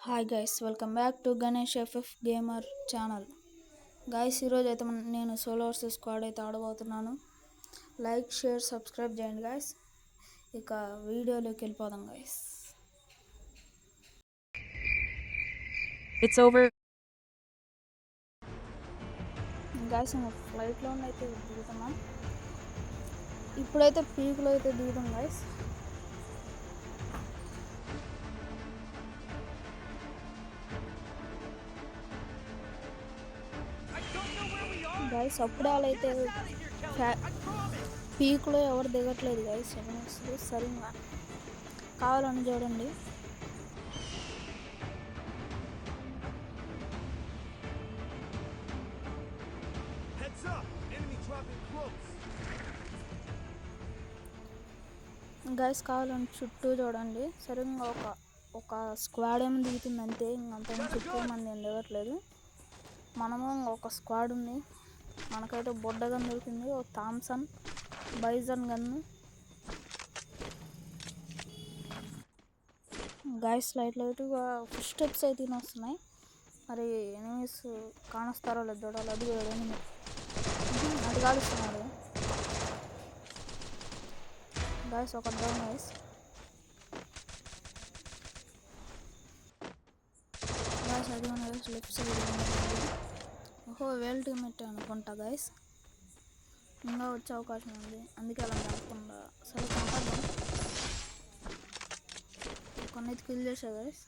Hi guys, welcome back to Ganesh FF gamer channel. Guys, ఈరోజు అయితే నేను సోలో వర్సెస్ స్క్వాడ్ అయితే ఆడబోతున్నాను. లైక్, షేర్, సబ్స్క్రైబ్ చేయండి గైస్. ఇక వీడియోలోకి వెళ్ళిపోదాం గైస్. It's over. గైస్, మేము ఫ్లైట్లో అయితే దిగుతున్నాం. ఇప్పుడైతే పీక్లో అయితే దిగుతాం గైస్. గైస్, అప్పుడే వాళ్ళైతే పీక్లో ఎవరు దిగట్లేదు గైస్. సరిగ్గా కావాలని చూడండి. గైస్, కావాలని చుట్టూ చూడండి. సరిగ్గా ఒక స్క్వాడ్ ఏమి దిగుతుంది అంతే. ఇంకంతమంది చుట్టూ మంది ఏం దిగట్లేదు. మనము ఒక స్క్వాడ్ ఉంది. మనకైతే బొడ్డ గన్ దొరికింది, ఒక థామ్సన్ బైజన్ గన్ను. గైస్, లైట్గా ఫుట్ స్టెప్స్ అయితే వస్తున్నాయి. మరి ఎనిమీస్ కానొస్తారో లేదు చూడాలి. అది ఎనిమి అది కాలుస్తున్నాడు. గైస్, ఒక డౌన్ గైస్. గైస్, అది గైస్ లెఫ్ట్ సైడ్. ఓహో, వేల్ టీమ్మేట్ అనుకుంటా గైస్. ఇంకా వచ్చే అవకాశం ఉంది, అందుకే అలా కాకుండా సరే కంపద్దాం. కొన్నైతే కిల్ చేసా గైస్.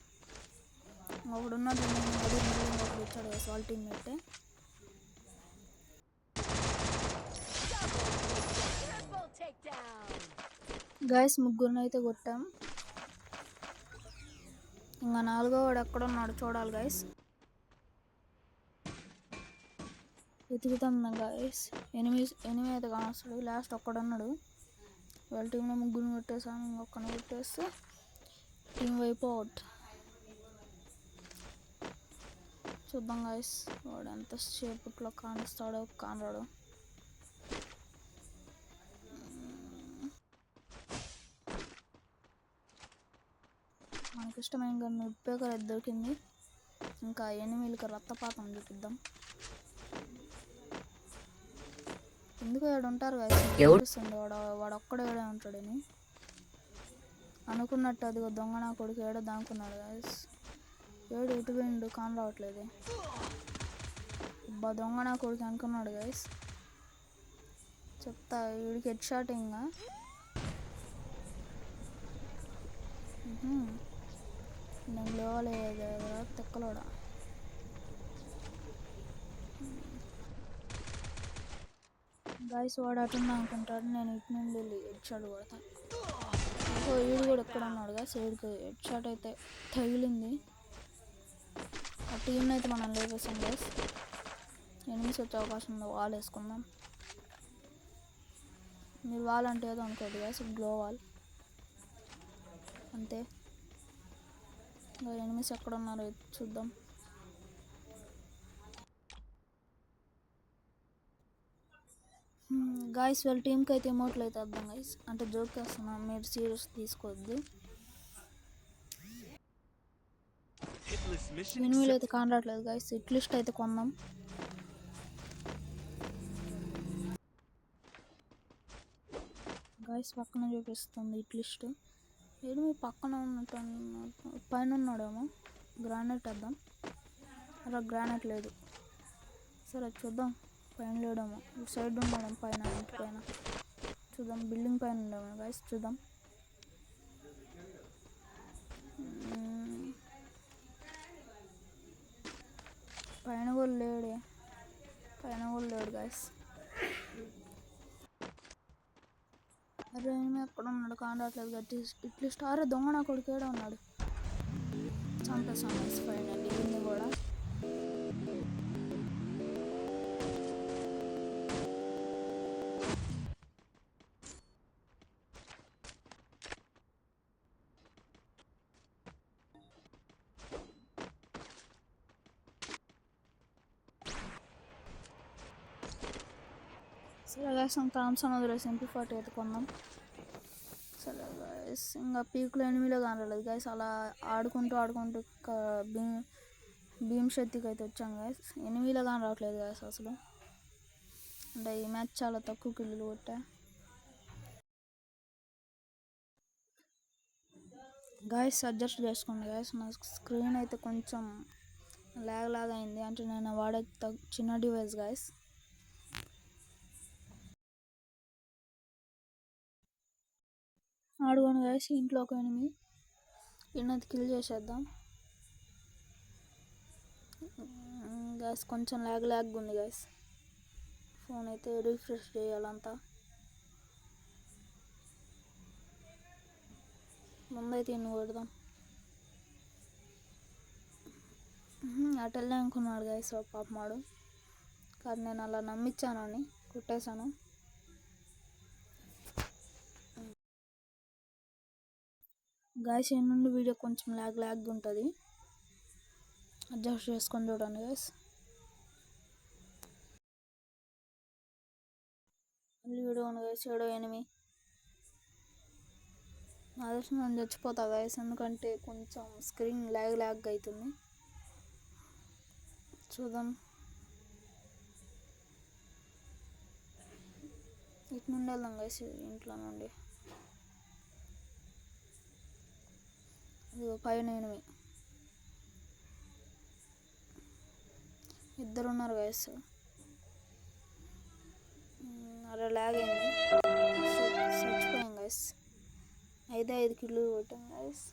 ఒకడు ఉన్నాడు, ఒకడు వచ్చాడు గైస్, వాళ్ళ టీమ్మేట్. గైస్, ముగ్గురిని అయితే కొట్టాం. ఇంకా నాలుగో వాడు ఎక్కడున్నాడు చూడాలి గైస్. వెతుకుతాం గైస్. ఎనిమిది అయితే కానొస్తాడు. లాస్ట్ ఒక్కడున్నాడు. వాళ్ళ టీంలో ముగ్గురిని కొట్టేసాను. ఇంకొకరిని కొట్టేస్తే టీం వైపు అవుట్. చూద్దాం గైస్, వాడు ఎంత సేపట్లో కానిస్తాడో కానరాడు. మనకి ఇష్టమైన గన్ను ఉడ్పేకర్ అయితే దొరికింది. ఇంకా ఎనిమిదికి రక్తపాతం చూపిద్దాం. ఎందుకు ఏడు ఉంటారు గైస్, అనిపిస్తుంది వాడు ఒక్కడే ఏడే ఉంటాడని అనుకున్నట్టు. అదిగో దొంగ నా కొడుకు ఏడో దానుకున్నాడు గైస్. ఏడు ఇటు పోయిండు, కాని రావట్లేదు. దొంగ నా కొడుకు అనుకున్నాడు గైస్. చెప్తా, వీడికి హెడ్ షాట్. ఇంకా నేను లేవలేదు తెక్కలోడా. గైస్, వాడు అటున్నా అనుకుంటాడు. నేను ఇటు నుండి వెళ్ళి హెడ్ షాట్ కొడతాను. వీడు కూడా ఎక్కడ ఉన్నాడు గైస్. వీడికి హెడ్ షాట్ అయితే తగిలింది. ఆ టీంని అయితే మనం లేపేసాం గైస్. ఎనిమిస్ వచ్చే అవకాశం ఉంది. వాల్ వేసుకుందాం. మీరు వాల్ అంటే ఏదో అనుకోదు గైస్, గ్లో వాల్ అంతే. ఎనిమిస్ ఎక్కడ ఉన్నారో చూద్దాం. గాయస్, వాళ్ళ టీంకి అయితే ఎమోట్లు అయితే వద్దాం గైస్. అంటే జోక్ వేస్తున్నాం, మీరు సీరియస్ తీసుకోవద్దు. ఎనిమిది అయితే కానరాట్లేదు గైస్. హిట్ లిస్ట్ అయితే కొందాం. గైస్, పక్కన చూపిస్తుంది హిట్ లిస్ట్. ఎనిమిది పక్కన ఉన్నట్టు పైన ఉన్నాడేమో. గ్రానైట్ వేద్దాం. అలా గ్రానైట్ లేదు. సరే చూద్దాం. పైన లేడేమో, ఇటు సైడ్ ఉన్నాడేమో. పైన ఇంటి పైన చూద్దాం. బిల్డింగ్ పైన ఉండేమో గైస్, చూద్దాం. పైన కూడా లేడు గైస్. అరే, ఎక్కడ ఉన్నాడు కానరాట్లేదు. గట్టి ఇట్లు స్టార్ దొంగ నా కొడుకు ఏడా ఉన్నాడు. చంపేసాం గైస్ ఫైనల్లీ దీన్ని కూడా. సరే గైస్, థామ్సన్ వదిలేసి MP40 ఎత్తుకుందాం. సరే గైస్, గైస్. ఇంకా పీక్లో ఎనిమిలో కనరాలేదు గైస్. అలా ఆడుకుంటూ భీమ్ శక్తికి అయితే వచ్చాం గైస్. ఎనిమిలో కానీ రావట్లేదు గైస్ అసలు. అంటే ఈ మ్యాచ్ చాలా తక్కువ కిల్లులు కొట్టా గాయస్. అడ్జస్ట్ చేసుకోండి గాయస్. నా స్క్రీన్ అయితే కొంచెం లాగ్ అయింది. అంటే నేను వాడే చిన్న డివైస్ గాయస్. ఆడుకోండి గాయస్. ఇంట్లో ఒక ఎనిమిది ఇన్నది కిల్ చేసేద్దాం గాయస్. కొంచెం లాగ్ ఉంది గాయస్. ఫోన్ అయితే రిఫ్రెష్ చేయాలంతా. ముందైతే ఇన్ని కొడదాం. అటు వెళ్ళి అనుకున్నాడు గాయస్ పాపమాడు. కానీ నేను అలా నమ్మించానని కొట్టేశాను. గాయస్ ఈ నుండి వీడియో కొంచెం లాగ్ ఉంటుంది. అడ్జస్ట్ చేసుకొని చూడండి గాయస్. మళ్ళీ వీడియో ఉంది గాయస్. ఏడో ఎనిమిది నా తెలిసి నేను చచ్చిపోతా గాయస్. ఎందుకంటే కొంచెం స్క్రీన్ లాగ్ అవుతుంది. చూద్దాం. ఇటు నుండి వెళ్దాం గాయస్. ఇంట్లో నుండి ఇది పైన ఎనిమిది ఇద్దరు ఉన్నారు గాయస్. అలా లాగ్ అయింది. చచ్చిపోయాం గాయస్. 5 కిల్లు కొట్టాం గాయస్.